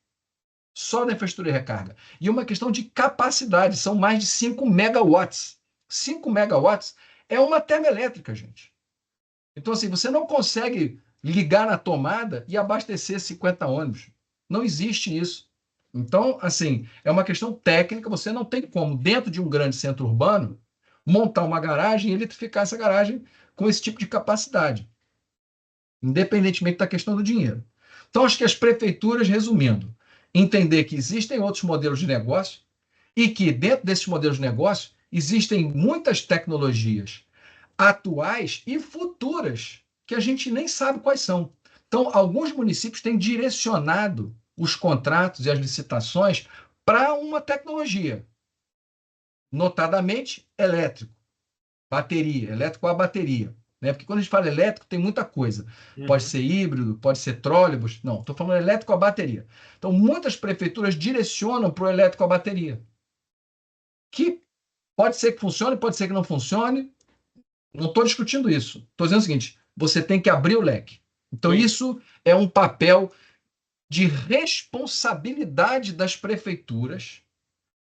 Só da infraestrutura de recarga. E uma questão de capacidade, são mais de 5 megawatts. 5 megawatts é uma termoelétrica, gente. Então, assim, você não consegue ligar na tomada e abastecer 50 ônibus. Não existe isso. Então, assim, é uma questão técnica, você não tem como, dentro de um grande centro urbano, montar uma garagem e eletrificar essa garagem com esse tipo de capacidade, independentemente da questão do dinheiro. Então, acho que as prefeituras, resumindo, entender que existem outros modelos de negócio e que, dentro desses modelos de negócio, existem muitas tecnologias atuais e futuras que a gente nem sabe quais são. Então, alguns municípios têm direcionado os contratos e as licitações para uma tecnologia, notadamente elétrico, bateria, elétrico a bateria. Né? Porque quando a gente fala elétrico, tem muita coisa. Pode ser híbrido, pode ser trólebus. Não, estou falando elétrico a bateria. Então, muitas prefeituras direcionam para o elétrico a bateria. Que pode ser que funcione, pode ser que não funcione. Não estou discutindo isso. Estou dizendo o seguinte: você tem que abrir o leque. Então, Sim. isso é um papel de responsabilidade das prefeituras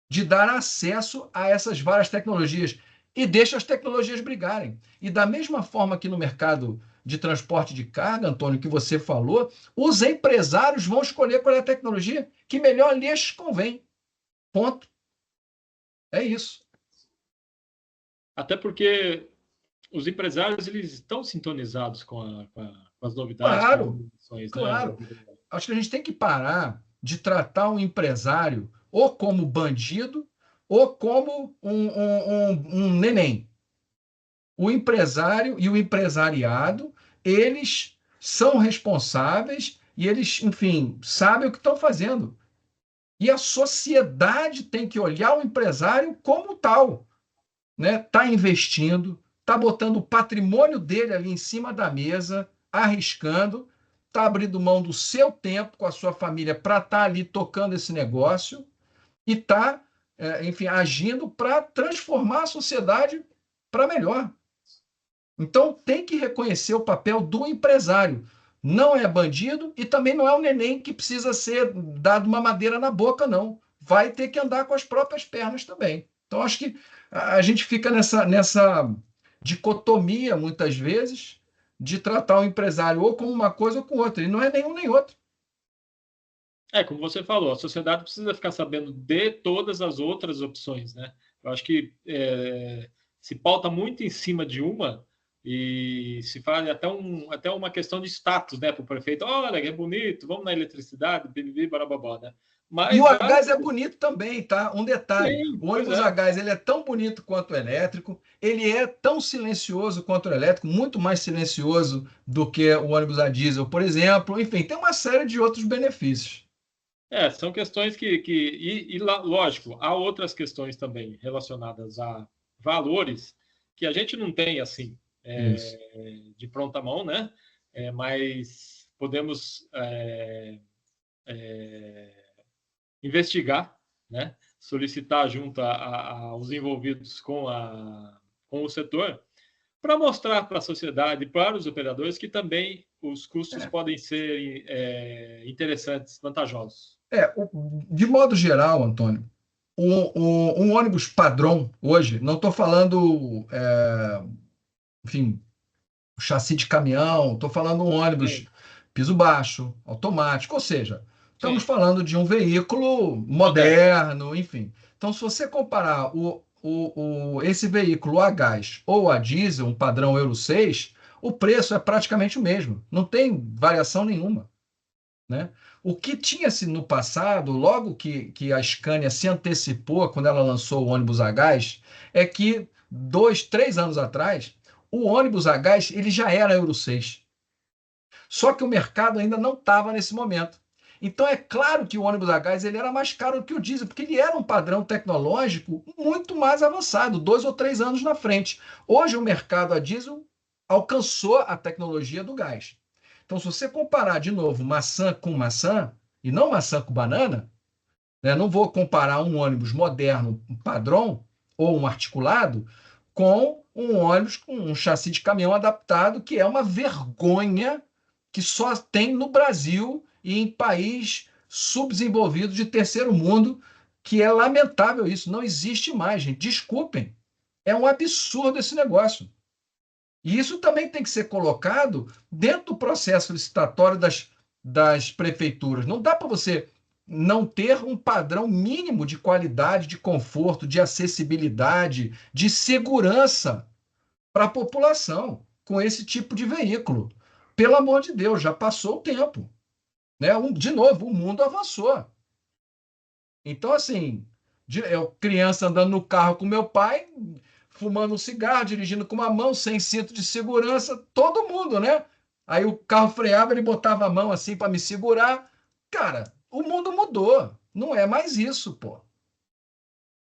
de dar acesso a essas várias tecnologias e deixa as tecnologias brigarem. E da mesma forma que no mercado de transporte de carga, Antônio, que você falou, os empresários vão escolher qual é a tecnologia que melhor lhes convém. Ponto. É isso. Até porque os empresários eles estão sintonizados com as novidades, com as Claro, inovações, né, claro. Rodrigo? Acho que a gente tem que parar de tratar o empresário ou como bandido ou como um neném. O empresário e o empresariado, eles são responsáveis e eles, enfim, sabem o que estão fazendo. E a sociedade tem que olhar o empresário como tal, né? Está investindo, está botando o patrimônio dele ali em cima da mesa, arriscando, está abrindo mão do seu tempo com a sua família para estar ali tocando esse negócio e está, enfim, agindo para transformar a sociedade para melhor. Então, tem que reconhecer o papel do empresário. Não é bandido e também não é um neném que precisa ser dado uma madeira na boca, não. Vai ter que andar com as próprias pernas também. Então, acho que a gente fica nessa dicotomia, muitas vezes, de tratar o empresário ou como uma coisa ou com outra. Ele não é nenhum nem outro. Como você falou, a sociedade precisa ficar sabendo de todas as outras opções, né? Eu acho que se pauta muito em cima de uma e se faz até uma questão de status, né, para o prefeito. Olha, que bonito, vamos na eletricidade, bibibi, barababó, né? E o Mas a várias... gás é bonito também, tá? Um detalhe: Sim, o pois ônibus a é. gás ele é tão bonito quanto o elétrico, ele é tão silencioso quanto o elétrico, muito mais silencioso do que o ônibus a diesel, por exemplo. Enfim, tem uma série de outros benefícios. São questões lógico, há outras questões também relacionadas a valores que a gente não tem assim Isso. de pronta mão, né? Mas podemos investigar, né? Solicitar junto aos envolvidos com o setor para mostrar para a sociedade, para os operadores, que também os custos É, podem ser interessantes, vantajosos. de modo geral, Antônio, um ônibus padrão hoje, não estou falando, enfim, chassi de caminhão, estou falando um ônibus Sim, piso baixo, automático, ou seja, estamos sim, falando de um veículo moderno. moderno, enfim. Então, se você comparar esse veículo a gás ou a diesel, um padrão Euro 6, o preço é praticamente o mesmo, não tem variação nenhuma, né? O que tinha-se no passado, logo que a Scania se antecipou quando ela lançou o ônibus a gás, é que 2, 3 anos atrás, o ônibus a gás ele já era Euro 6. Só que o mercado ainda não estava nesse momento. Então é claro que o ônibus a gás ele era mais caro do que o diesel, porque ele era um padrão tecnológico muito mais avançado, 2 ou 3 anos na frente. Hoje o mercado a diesel alcançou a tecnologia do gás. Então, se você comparar de novo maçã com maçã, e não maçã com banana, né, não vou comparar um ônibus moderno, um padrão, ou um articulado, com um ônibus com um chassi de caminhão adaptado, que é uma vergonha que só tem no Brasil e em país subdesenvolvido de terceiro mundo, que é lamentável isso. Não existe mais, gente. Desculpem. É um absurdo esse negócio. E isso também tem que ser colocado dentro do processo licitatório das prefeituras. Não dá para você não ter um padrão mínimo de qualidade, de conforto, de acessibilidade, de segurança para a população com esse tipo de veículo. Pelo amor de Deus, já passou o tempo. Né? De novo, o mundo avançou. Então, assim, eu criança andando no carro com meu pai, fumando um cigarro, dirigindo com uma mão, sem cinto de segurança, todo mundo, né? Aí o carro freava, ele botava a mão assim para me segurar. Cara, o mundo mudou. Não é mais isso, pô.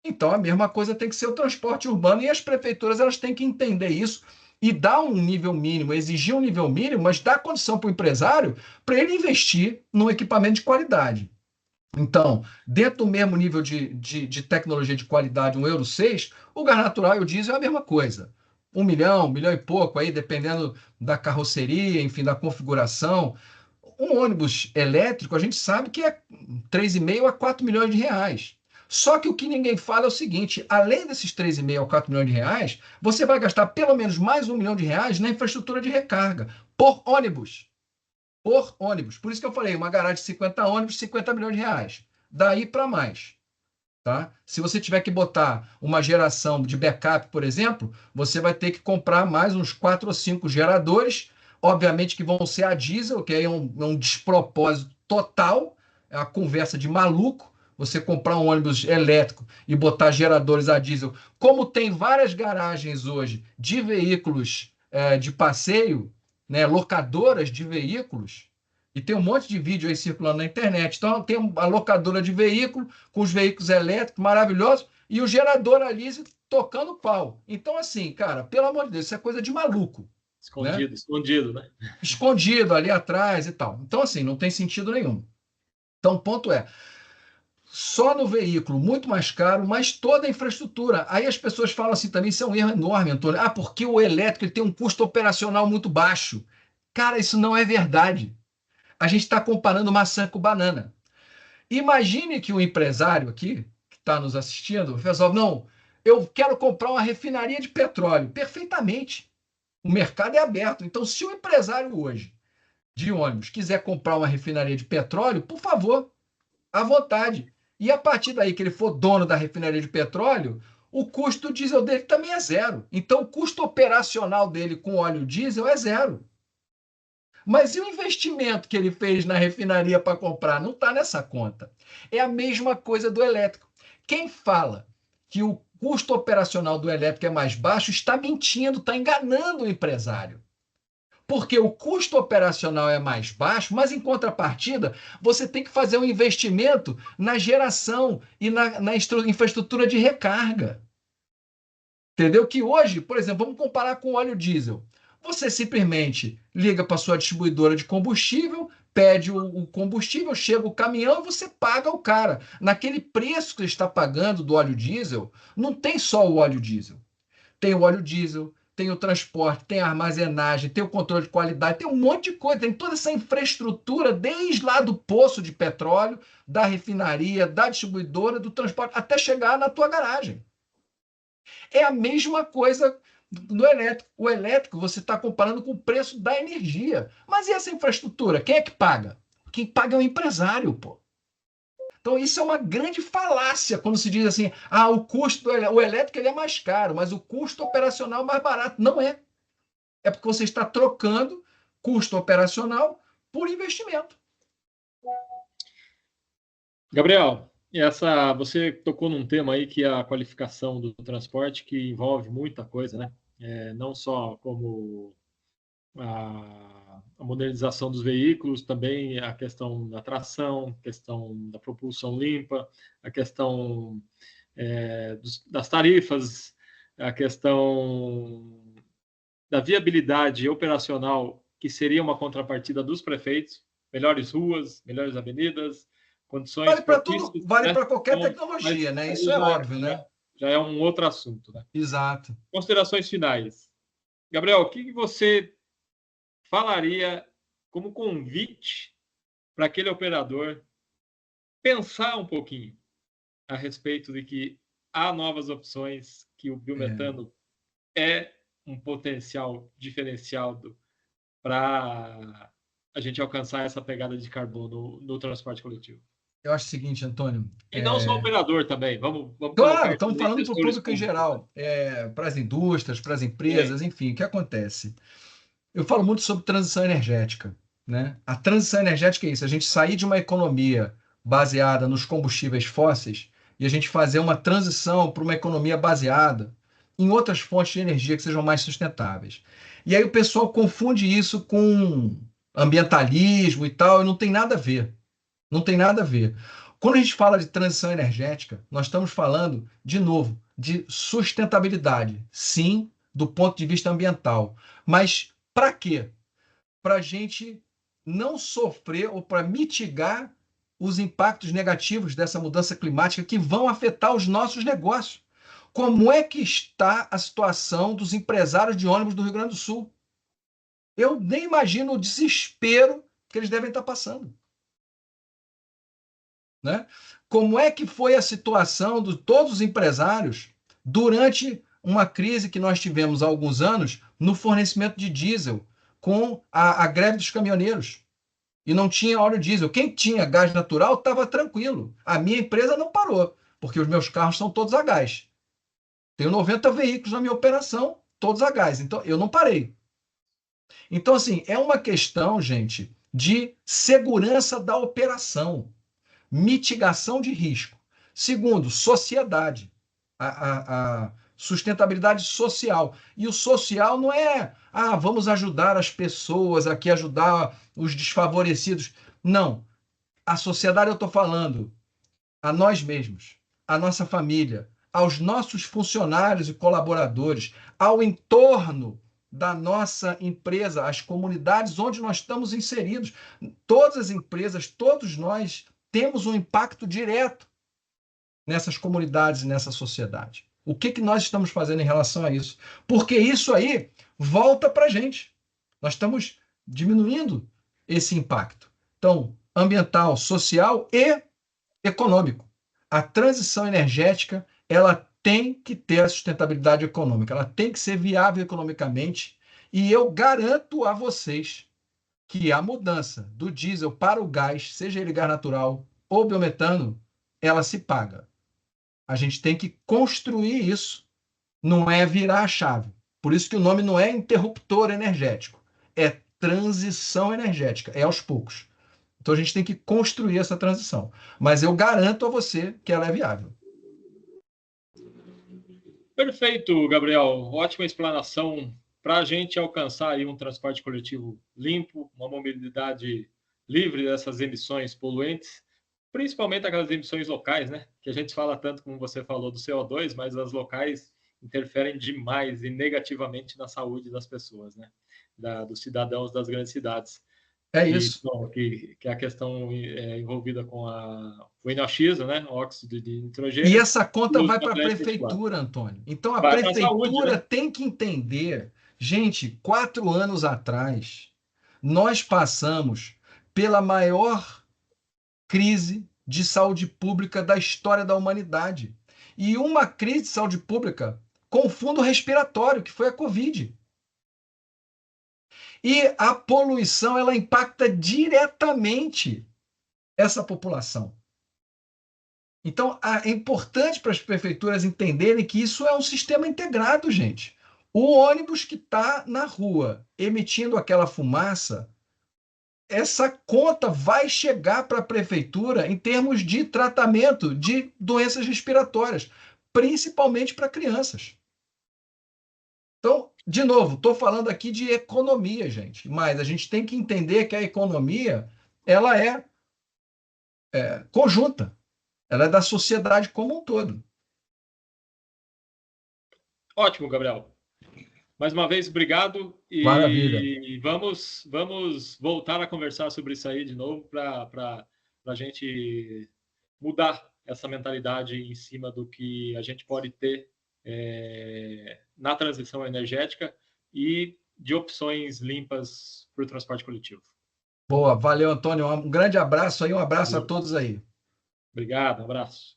Então a mesma coisa tem que ser o transporte urbano e as prefeituras elas têm que entender isso e dar um nível mínimo, exigir um nível mínimo, mas dar condição para o empresário para ele investir num equipamento de qualidade. Então, dentro do mesmo nível de tecnologia de qualidade, um Euro 6, o gás natural e o diesel é a mesma coisa. 1 milhão, 1 milhão e pouco, aí, dependendo da carroceria, enfim, da configuração. Um ônibus elétrico, a gente sabe que é 3,5 a 4 milhões de reais. Só que o que ninguém fala é o seguinte: além desses 3,5 a 4 milhões de reais, você vai gastar pelo menos mais 1 milhão de reais na infraestrutura de recarga. por ônibus. Por ônibus. Por isso que eu falei, uma garagem de 50 ônibus, 50 milhões de reais. Daí para mais. Tá? Se você tiver que botar uma geração de backup, por exemplo, você vai ter que comprar mais uns 4 ou 5 geradores, obviamente que vão ser a diesel, que aí é um despropósito total, é uma conversa de maluco, você comprar um ônibus elétrico e botar geradores a diesel. Como tem várias garagens hoje de veículos de passeio, né, locadoras de veículos, e tem um monte de vídeo aí circulando na internet. Então, tem uma locadora de veículo, com os veículos elétricos maravilhosos, e o gerador ali tocando pau. Então, assim, cara, pelo amor de Deus, isso é coisa de maluco. Né? Escondido, né? Escondido ali atrás e tal. Então, assim, não tem sentido nenhum. Então, o ponto é, só no veículo, muito mais caro, mas toda a infraestrutura. Aí as pessoas falam assim também, isso é um erro enorme, Antônio. Ah, porque o elétrico ele tem um custo operacional muito baixo. Cara, isso não é verdade. A gente está comparando maçã com banana. Imagine que o empresário aqui, que está nos assistindo, resolve, não, eu quero comprar uma refinaria de petróleo. Perfeitamente. O mercado é aberto. Então, se o empresário hoje, de ônibus, quiser comprar uma refinaria de petróleo, por favor, à vontade. E a partir daí que ele for dono da refinaria de petróleo, o custo diesel dele também é zero. Então, o custo operacional dele com óleo diesel é zero. Mas e o investimento que ele fez na refinaria para comprar? Não está nessa conta. É a mesma coisa do elétrico. Quem fala que o custo operacional do elétrico é mais baixo está mentindo, está enganando o empresário. Porque o custo operacional é mais baixo, mas em contrapartida, você tem que fazer um investimento na geração e na infraestrutura de recarga. Entendeu? Que hoje, por exemplo, vamos comparar com o óleo diesel. Você simplesmente liga para a sua distribuidora de combustível, pede o combustível, chega o caminhão e você paga o cara. Naquele preço que você está pagando do óleo diesel, não tem só o óleo diesel. Tem o óleo diesel, tem o transporte, tem a armazenagem, tem o controle de qualidade, tem um monte de coisa, tem toda essa infraestrutura, desde lá do poço de petróleo, da refinaria, da distribuidora, do transporte, até chegar na tua garagem. É a mesma coisa no elétrico. O elétrico você está comparando com o preço da energia. Mas e essa infraestrutura? Quem é que paga? Quem paga é o empresário, pô. Então, isso é uma grande falácia quando se diz assim: ah, o custo o elétrico ele é mais caro, mas o custo operacional é mais barato. Não é. É porque você está trocando custo operacional por investimento. Gabriel, você tocou num tema aí que é a qualificação do transporte, que envolve muita coisa, né? Não só como a modernização dos veículos, também a questão da tração, a questão da propulsão limpa, a questão das tarifas, a questão da viabilidade operacional, que seria uma contrapartida dos prefeitos, melhores ruas, melhores avenidas, condições Vale para tudo, propícias, vale né? para qualquer Então, tecnologia, mas né? Isso aí é óbvio, né? já é um outro assunto, né? Exato. Considerações finais. Gabriel, o que você falaria como convite para aquele operador pensar um pouquinho a respeito de que há novas opções, que o biometano é um potencial diferencial para a gente alcançar essa pegada de carbono no transporte coletivo? Eu acho o seguinte, Antônio. E não só operador também, vamos Claro, colocar estamos também falando para o gestores público em públicos, né? geral, para as indústrias, para as empresas, enfim, o que acontece? Eu falo muito sobre transição energética, né? A transição energética é isso, a gente sair de uma economia baseada nos combustíveis fósseis e a gente fazer uma transição para uma economia baseada em outras fontes de energia que sejam mais sustentáveis. E aí o pessoal confunde isso com ambientalismo e tal, e não tem nada a ver. Não tem nada a ver. Quando a gente fala de transição energética, nós estamos falando, de novo, de sustentabilidade. Sim, do ponto de vista ambiental. Mas para quê? Para a gente não sofrer ou para mitigar os impactos negativos dessa mudança climática que vão afetar os nossos negócios. Como é que está a situação dos empresários de ônibus do Rio Grande do Sul? Eu nem imagino o desespero que eles devem estar passando. Né? Como é que foi a situação de todos os empresários durante uma crise que nós tivemos há alguns anos no fornecimento de diesel? com a greve dos caminhoneiros. E não tinha óleo diesel. Quem tinha gás natural estava tranquilo. A minha empresa não parou, porque os meus carros são todos a gás. Tenho 90 veículos na minha operação, todos a gás. Então, eu não parei. Então, assim, é uma questão, gente, de segurança da operação, mitigação de risco. Segundo, sociedade, a sustentabilidade social. E o social não é, vamos ajudar as pessoas aqui, ajudar os desfavorecidos. Não. A sociedade, eu estou falando, a nós mesmos, a nossa família, aos nossos funcionários e colaboradores, ao entorno da nossa empresa, as comunidades onde nós estamos inseridos. Todas as empresas, todos nós temos um impacto direto nessas comunidades e nessa sociedade. O que nós estamos fazendo em relação a isso? Porque isso aí volta para a gente. Nós estamos diminuindo esse impacto. Então, ambiental, social e econômico. A transição energética, ela tem que ter a sustentabilidade econômica, ela tem que ser viável economicamente, e eu garanto a vocês que a mudança do diesel para o gás, seja ele gás natural ou biometano, ela se paga. A gente tem que construir isso, não é virar a chave. Por isso que o nome não é interruptor energético, é transição energética, é aos poucos. Então a gente tem que construir essa transição. Mas eu garanto a você que ela é viável. Perfeito, Gabriel. Ótima explanação para a gente alcançar aí um transporte coletivo limpo, uma mobilidade livre dessas emissões poluentes, principalmente aquelas emissões locais, né? Que a gente fala tanto, como você falou, do CO2, mas as locais interferem demais e negativamente na saúde das pessoas, né? Dos cidadãos das grandes cidades. É isso. Que é a questão envolvida com o inoxido, né? O óxido de nitrogênio. E essa conta vai para a prefeitura, Antônio. Então a vai prefeitura saúde, né? tem que entender. Gente, 4 anos atrás, nós passamos pela maior crise de saúde pública da história da humanidade. E uma crise de saúde pública com fundo respiratório, que foi a Covid. E a poluição, ela impacta diretamente essa população. Então, é importante para as prefeituras entenderem que isso é um sistema integrado, gente. O ônibus que está na rua emitindo aquela fumaça, essa conta vai chegar para a prefeitura em termos de tratamento de doenças respiratórias, principalmente para crianças. Então, de novo, estou falando aqui de economia, gente, mas a gente tem que entender que a economia ela é conjunta, ela é da sociedade como um todo. Ótimo, Gabriel. Mais uma vez, obrigado. Maravilha. E vamos voltar a conversar sobre isso aí de novo para a gente mudar essa mentalidade em cima do que a gente pode ter na transição energética e de opções limpas para o transporte coletivo. Boa, valeu, Antônio. Um grande abraço aí, um abraço a todos aí. Obrigado, um abraço.